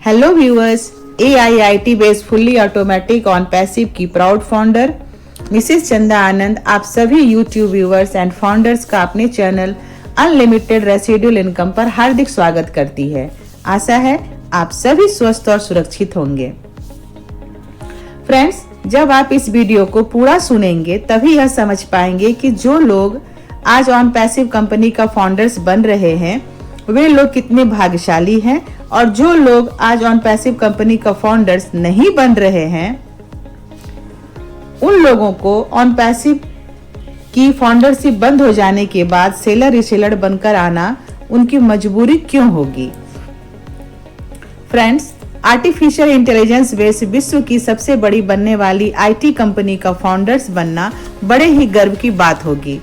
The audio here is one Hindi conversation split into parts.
Hello viewers, AIIT based fully automatic on passive की प्राउड फाउंडर मिसेस चंदा आनंद आप सभी YouTube व्यूअर्स एंड फाउंडर्स का अपने चैनल अनलिमिटेड रेसिडुअल इनकम पर हार्दिक स्वागत करती है। आशा है आप सभी स्वस्थ और सुरक्षित होंगे। फ्रेंड्स, जब आप इस वीडियो को पूरा सुनेंगे तभी यह समझ पाएंगे कि जो लोग आज ऑन पैसिव कंपनी का फाउंडर्स बन रहे हैं वे लोग कितने भाग्यशाली हैं, और जो लोग आज ऑन पैसिव कंपनी का फाउंडर्स नहीं बन रहे हैं उन लोगों को ऑन पैसिव की फाउंडरशिप बंद हो जाने के बाद सेलर रिसेलर बनकर आना उनकी मजबूरी क्यों होगी। फ्रेंड्स, आर्टिफिशियल इंटेलिजेंस बेस्ड विश्व की सबसे बड़ी बनने वाली आईटी कंपनी का फाउंडर्स बनना बड़े ही गर्व की बात होगी।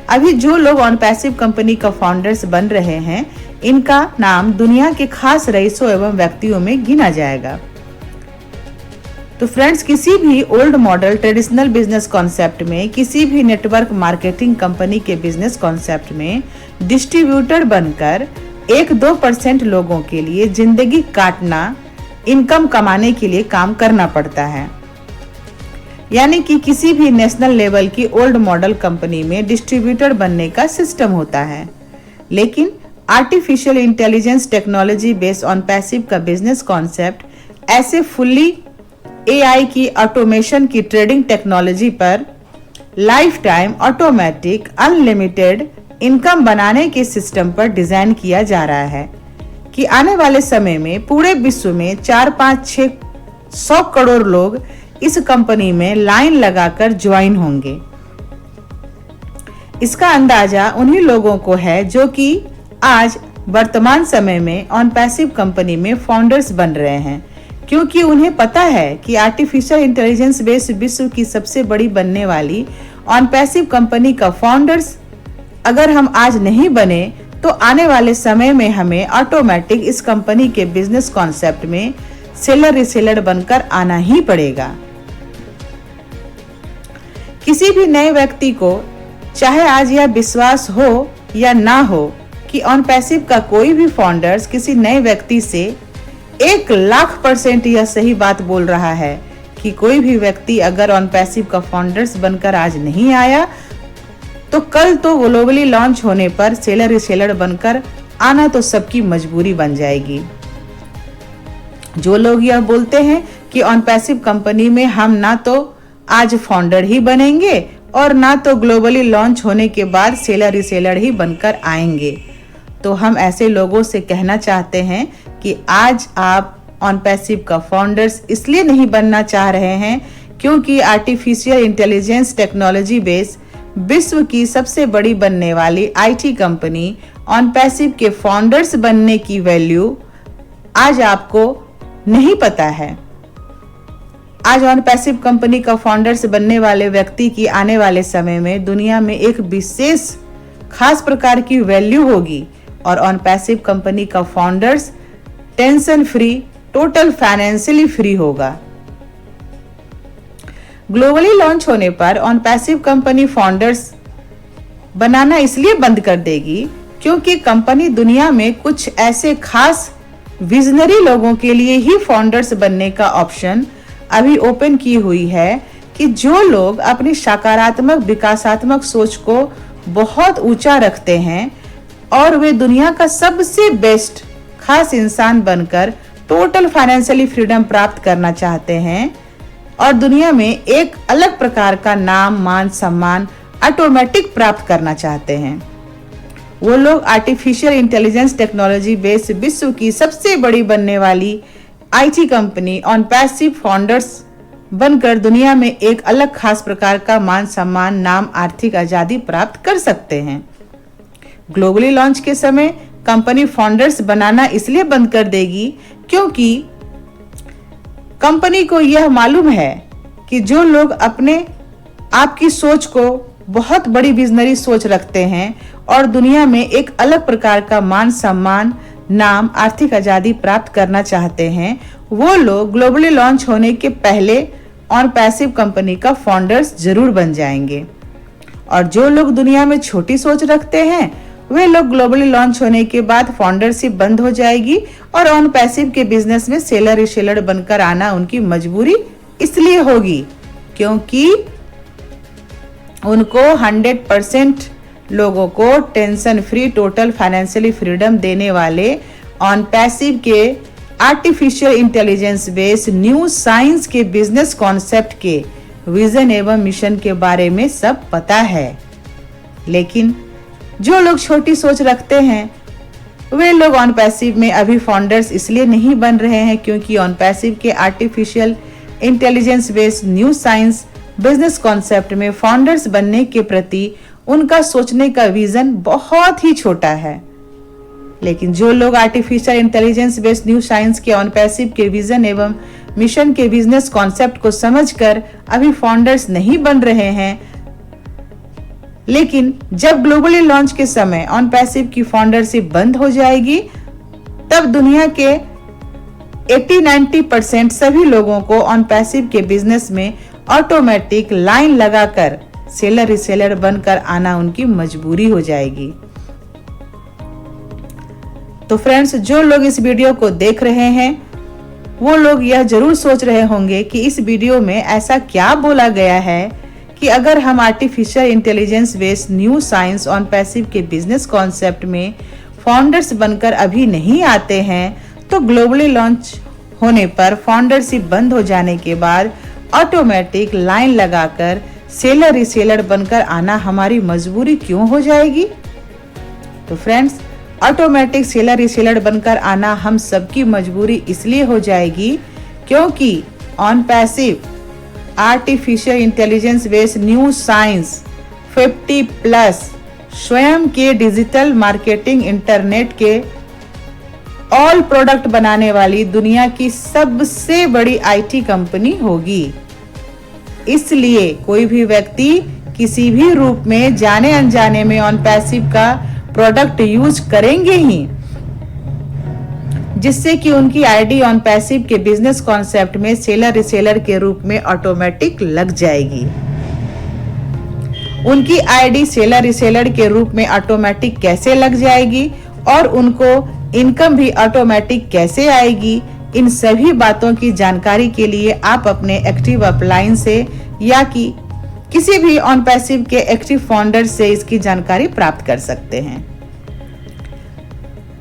अभी जो लोग ऑन पैसिव कंपनी का फाउंडर्स बन रहे हैं इनका नाम दुनिया के खास रईसों एवं व्यक्तियों में गिना जाएगा। तो फ्रेंड्स, किसी भी old model traditional business concept में, किसी भी नेटवर्क मार्केटिंग कंपनी के बिजनेस कॉन्सेप्ट में डिस्ट्रीब्यूटर बनकर 1-2% लोगों के लिए जिंदगी काटना, इनकम कमाने के लिए काम करना पड़ता है। यानी कि किसी भी नेशनल लेवल की ओल्ड मॉडल कंपनी में डिस्ट्रीब्यूटर बनने का सिस्टम होता है, लेकिन artificial intelligence technology based on passive का बिजनेस कॉन्सेप्ट ऐसे फुल्ली एआई की ऑटोमेशन की ट्रेडिंग टेक्नोलॉजी पर life time automatic unlimited income बनाने के सिस्टम पर डिजाइन किया जा रहा है कि आने वाले समय में पूरे विश्व में 4-5-600 करोड़ लोग इस कंपनी में लाइन लगाकर ज्वाइन होंगे। इसका अंदाजा उन्हीं लोगों को है जो कि आज वर्तमान समय में ऑन पैसिव कंपनी में फाउंडर्स बन रहे हैं, क्योंकि उन्हें पता है कि आर्टिफिशियल इंटेलिजेंस बेस्ड विश्व की सबसे बड़ी बनने वाली ऑन पैसिव कंपनी का फाउंडर्स अगर हम आज नहीं बने तो आने वाले समय में हमें ऑटोमेटिक इस कंपनी के बिजनेस कॉन्सेप्ट में सेलर रिसेलर बनकर आना ही पड़ेगा। किसी भी नए व्यक्ति को चाहे आज यह विश्वास हो या ना हो कि ऑन पैसिव का कोई भी फाउंडर्स किसी नए व्यक्ति से 1,00,000% यह सही बात बोल रहा है कि कोई भी व्यक्ति अगर ऑन पैसिव का फाउंडर्स बनकर आज नहीं आया तो कल तो ग्लोबली लॉन्च होने पर सेलर रिसेलर बनकर आना तो सबकी मजबूरी बन जाएगी। जो लोग यह बोलते हैं कि ऑन पैसिव कंपनी में हम ना तो आज फाउंडर ही बनेंगे और ना तो ग्लोबली लॉन्च होने के बाद सेलर रिसेलर ही बनकर आएंगे, तो हम ऐसे लोगों से कहना चाहते हैं कि आज आप ऑन पैसिव का फाउंडर्स इसलिए नहीं बनना चाह रहे हैं क्योंकि आर्टिफिशियल इंटेलिजेंस टेक्नोलॉजी बेस्ड विश्व की सबसे बड़ी बनने वाली आईटी कंपनी ऑन पैसिव के फाउंडर्स बनने की वैल्यू आज आपको नहीं पता है। आज ऑन पैसिव कंपनी का फाउंडर्स बनने वाले व्यक्ति की आने वाले समय में दुनिया में एक विशेष खास प्रकार की वैल्यू होगी, और ऑन पैसिव कंपनी का founders tension free, total financially free होगा। ग्लोबली लॉन्च होने पर ऑन पैसिव कंपनी फाउंडर्स बनाना इसलिए बंद कर देगी क्योंकि कंपनी दुनिया में कुछ ऐसे खास विजनरी लोगों के लिए ही फाउंडर्स बनने का ऑप्शन अभी ओपन की हुई है कि जो लोग अपनी सकारात्मक विकासात्मक सोच को बहुत ऊंचा रखते हैं और वे दुनिया का सबसे बेस्ट खास इंसान बनकर टोटल फाइनेंशियली फ्रीडम प्राप्त करना चाहते हैं और दुनिया में एक अलग प्रकार का नाम, मान, सम्मान ऑटोमेटिक प्राप्त करना चाहते हैं। वो लोग आर्टिफिशियल इंटेलिजेंस टेक्नोलॉजी बेस्ड विश्व की सबसे बड़ी बनने वाली IT company on passive founders बनकर दुनिया में एक अलग खास प्रकार का मान, सम्मान, नाम, आर्थिक आजादी प्राप्त कर सकते हैं। ग्लोबली लॉन्च के समय कंपनी फाउंडर्स बनाना इसलिए बंद कर देगी क्योंकि कंपनी को यह मालूम है कि जो लोग अपने आपकी सोच को बहुत बड़ी विजनरी सोच रखते हैं और दुनिया में एक अलग प्रकार का मान, सम्मान, नाम, आर्थिक आजादी प्राप्त करना चाहते हैं, वो लोग ग्लोबली लॉन्च होने के पहले ऑन पैसिव कंपनी का फाउंडर्स जरूर बन जाएंगे। और जो लोग दुनिया में छोटी सोच रखते हैं वे लोग ग्लोबली लॉन्च होने के बाद फाउंडरशिप बंद हो जाएगी और ऑन पैसिव के बिजनेस में सेलर रीसेलर बनकर आना उनकी मजबूरी इसलिए होगी क्योंकि उनको 100% लोगों को tension free total financially freedom देने वाले ऑन पैसिव के artificial intelligence based new science के बिजनेस कॉन्सेप्ट के विजन एवं मिशन के बारे में सब पता है। लेकिन जो लोग छोटी सोच रखते हैं वे लोग ऑन पैसिव में अभी फाउंडर्स इसलिए नहीं बन रहे हैं क्योंकि ऑन पैसिव के artificial intelligence based new science business concept में फाउंडर्स बनने के प्रति उनका सोचने का विजन बहुत ही छोटा है। लेकिन जो लोग artificial intelligence based new science के ऑन पैसिव के विजन एवं मिशन के बिजनेस कॉन्सेप्ट को समझकर अभी फाउंडर्स नहीं बन रहे हैं, लेकिन जब ग्लोबली लॉन्च के समय ऑन पैसिव की फाउंडरशिप बंद हो जाएगी तब दुनिया के 80-90% सभी लोगों को ऑन पैसिव के बिजनेस में ऑटोमेटिक लाइन लगाकर सेलर रीसेलर बनकर आना उनकी मजबूरी हो जाएगी। तो फ्रेंड्स, जो लोग इस वीडियो को देख रहे हैं वो लोग यह जरूर सोच रहे होंगे कि इस वीडियो में ऐसा क्या बोला गया है कि अगर हम artificial intelligence based new science on passive के बिजनेस कॉन्सेप्ट में फाउंडर्स बनकर अभी नहीं आते हैं तो ग्लोबली लॉन्च होने पर फाउंडरशिप बंद हो जाने के बाद ऑटोमेटिक लाइन लगाकर सेलर रीसेलर बनकर आना हमारी मजबूरी क्यों हो जाएगी। तो फ्रेंड्स, ऑटोमेटिक सेलर रीसेलर बनकर आना हम सबकी मजबूरी इसलिए हो जाएगी क्योंकि on passive artificial intelligence based new science 50+ स्वयं के डिजिटल मार्केटिंग इंटरनेट के ऑल प्रोडक्ट बनाने वाली दुनिया की सबसे बड़ी आईटी कंपनी होगी। इसलिए कोई भी व्यक्ति किसी भी रूप में जाने अनजाने में ऑन पैसिव का प्रोडक्ट यूज करेंगे ही, जिससे कि उनकी आईडी ऑन पैसिव के बिजनेस कॉन्सेप्ट में सेलर रीसेलर के रूप में ऑटोमेटिक लग जाएगी। उनकी आईडी सेलर रीसेलर के रूप में ऑटोमेटिक कैसे लग जाएगी और उनको इनकम भी ऑटोमेटिक कैसे आएगी, इन सभी बातों की जानकारी के लिए आप अपने एक्टिव अपलाइन से या कि किसी भी ऑन पैसिव के एक्टिव फाउंडर से इसकी जानकारी प्राप्त कर सकते हैं।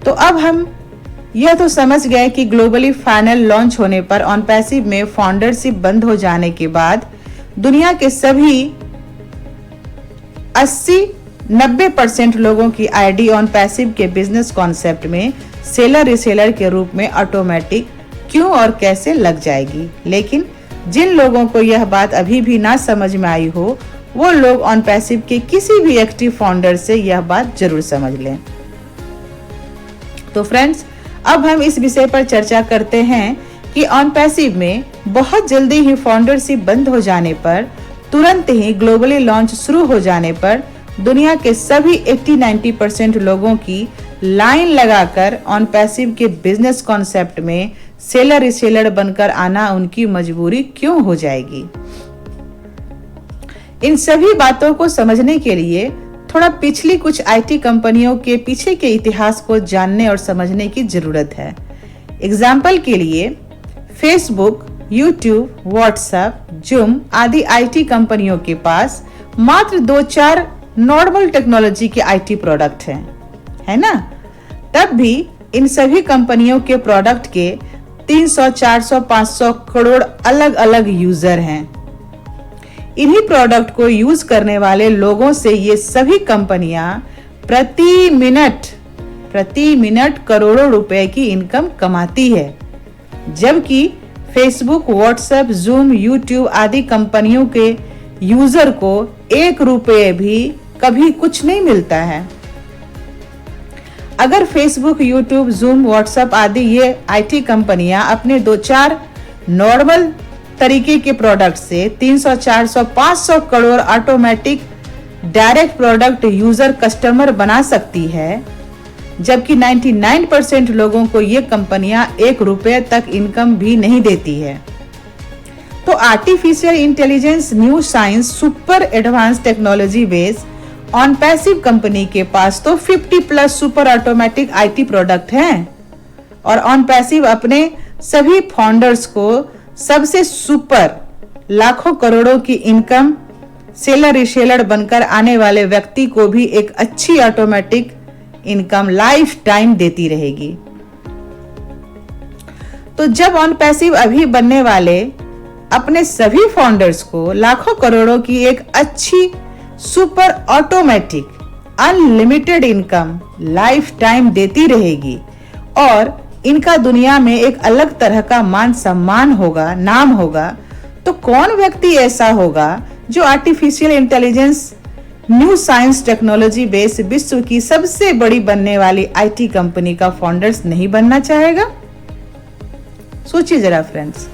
तो अब हम यह तो समझ गए कि ग्लोबली फाइनल लॉन्च होने पर ऑन पैसिव में फाउंडरशिप बंद हो जाने के बाद दुनिया के सभी 80-90% लोगों की आईडी ऑन पैसिव के बिजनेस कॉन्सेप्ट में सेलर रीसेलर के रूप में ऑटोमेटिक क्यों और कैसे लग जाएगी। लेकिन जिन लोगों को यह बात अभी भी ना समझ में आई हो वो लोग ऑन पैसिव के किसी भी एक्टिव फाउंडर से यह बात जरूर समझ लें। तो फ्रेंड्स, अब हम इस विषय पर चर्चा करते हैं कि ऑन पैसिव में बहुत जल्दी ही फाउंडरशिप बंद हो जाने पर तुरंत ही ग्लोबली लॉन्च शुरू हो जाने पर दुनिया के सभी 80-90% लोगों की लाइन लगाकर ऑन पैसिव के बिजनेस कॉन्सेप्ट में सेलर रीसेलर बनकर आना उनकी मजबूरी क्यों हो जाएगी। इन सभी बातों को समझने के लिए थोड़ा पिछली कुछ आईटी कंपनियों के पीछे के इतिहास को जानने और समझने की जरूरत है। एग्जाम्पल के लिए फेसबुक, यूट्यूब, व्हाट्सएप, जूम आदि आईटी कंपनियों के पास मात्र 2-4 नॉर्मल टेक्नोलॉजी के आईटी प्रोडक्ट हैं, है ना। तब भी इन सभी कंपनियों के प्रोडक्ट के 300, 400, 500 करोड़ अलग अलग यूजर हैं। इन्हीं प्रोडक्ट को यूज करने वाले लोगों से ये सभी कंपनियां प्रति मिनट करोड़ों रुपए की इनकम कमाती है, जबकि फेसबुक, व्हाट्सएप, जूम, यूट्यूब आदि कंपनियों के यूजर को 1 रुपये भी कभी कुछ नहीं मिलता है। अगर फेसबुक, यूट्यूब, जूम, व्हाट्सएप आदि ये आईटी कंपनियां अपने 2-4 नॉर्मल तरीके के प्रोडक्ट से 300, 400, 500 crore automatic direct product user customer बना सकती है, जबकि 99% लोगों को ये कंपनियां 1 रुपये तक इनकम भी नहीं देती है। तो artificial intelligence new science super advance technology based on passive company के पास तो 50 plus super automatic IT product हैं और ऑन पैसिव अपने सभी फाउंडर्स को सबसे सुपर लाखों करोड़ों की इनकम सेलर रिसेलर बनकर आने वाले व्यक्ति को भी एक अच्छी ऑटोमेटिक इनकम लाइफ टाइम देती रहेगी। तो जब ऑन पैसिव अभी बनने वाले अपने सभी फाउंडर्स को लाखों करोड़ों की एक अच्छी super automatic unlimited income life time देती रहेगी और इनका दुनिया में एक अलग तरह का मान सम्मान होगा, नाम होगा, तो कौन व्यक्ति ऐसा होगा जो artificial intelligence new science technology based विश्व की सबसे बड़ी बनने वाली आईटी कंपनी का फाउंडर्स नहीं बनना चाहेगा? सोचिए जरा फ्रेंड्स।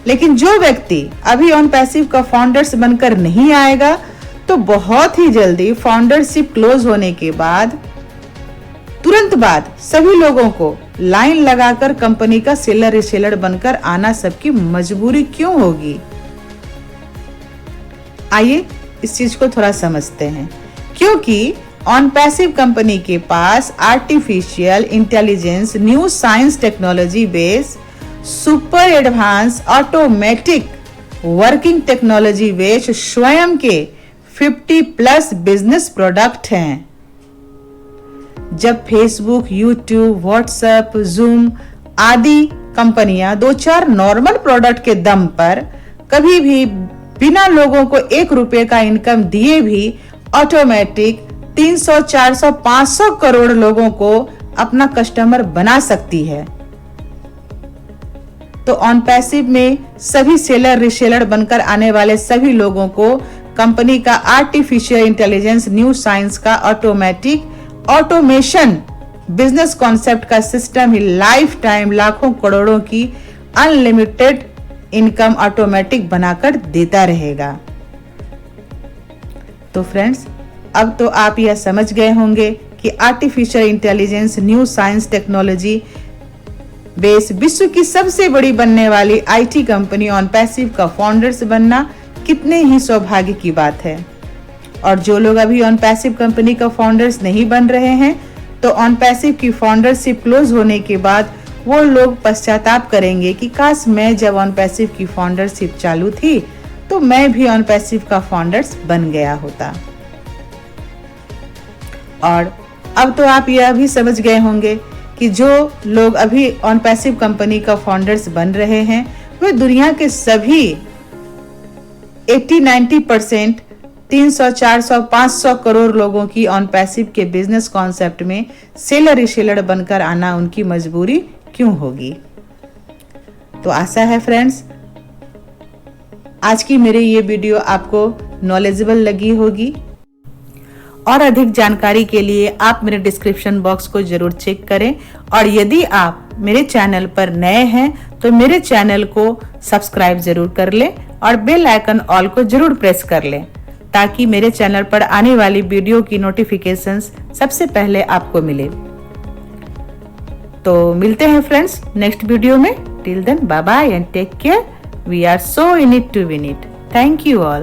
लेकिन जो व्यक्ति अभी ऑन पैसिव का फाउंडर्स बनकर नहीं आएगा तो बहुत ही जल्दी फाउंडरशिप क्लोज होने के बाद तुरंत बाद सभी लोगों को लाइन लगाकर कंपनी का सेलर रिसेलर बनकर आना सबकी मजबूरी क्यों होगी? आइए इस चीज को थोड़ा समझते हैं। क्योंकि ऑन पैसिव कंपनी के पास artificial intelligence new science technology based super advance automatic working technology based स्वयं के 50 प्लस बिजनेस प्रोडक्ट हैं। जब फेसबुक, यूट्यूब, व्हाट्सएप, जूम आदि कंपनियां 2-4 नॉर्मल प्रोडक्ट के दम पर कभी भी बिना लोगों को 1 रुपए का इनकम दिए भी ऑटोमेटिक 300, 400, 500 करोड़ लोगों को अपना कस्टमर बना सकती है, तो ऑन पैसिव में सभी सेलर रिसेलर बनकर आने वाले सभी लोगों को कंपनी का आर्टिफिशियल इंटेलिजेंस न्यू साइंस का ऑटोमेशन बिजनेस कॉन्सेप्ट का सिस्टम ही लाइफ टाइम लाखों करोड़ों की अनलिमिटेड इनकम ऑटोमेटिक बनाकर देता रहेगा। तो फ्रेंड्स, अब तो आप यह समझ गए होंगे कि artificial intelligence new science technology base विश्व की सबसे बड़ी बनने वाली आईटी कंपनी ऑन पैसिव का फाउंडर्स बनना कितने ही सौभाग्य की बात है। और जो लोग अभी ऑन पैसिव कंपनी का फाउंडर्स नहीं बन रहे हैं तो ऑन पैसिव की फाउंडरशिप क्लोज होने के बाद वो लोग पश्चाताप करेंगे कि काश मैं जब ऑन पैसिव की फाउंडरशिप चालू थी तो मैं भी ऑन पैसिव का फाउंडर्स बन गया होता। और अब तो आप यह भी समझ गए होंगे कि जो लोग अभी ऑन पैसिव कंपनी का फाउंडर्स बन रहे हैं वे दुनिया के सभी 80-90% 300, 400, 500 करोड़ लोगों की ऑन पैसिव के बिजनेस कॉन्सेप्ट में सेलर रिसेलर बनकर आना उनकी मजबूरी क्यों होगी? तो आशा है फ्रेंड्स आज की मेरी ये वीडियो आपको नॉलेजेबल लगी होगी। और अधिक जानकारी के लिए आप मेरे डिस्क्रिप्शन बॉक्स को जरूर चेक करें और यदि आप मेरे चैनल पर नए हैं तो मेरे चैनल को सब्सक्राइब जरूर कर लें और बेल आइकन ऑल को जरूर प्रेस कर लें ताकि मेरे चैनल पर आने वाली वीडियो की नोटिफिकेशंस सबसे पहले आपको मिले। तो मिलते हैं फ्रेंड्स नेक्स्ट वीडियो में। Till then bye bye and take care. We are so in it to win it. Thank you all.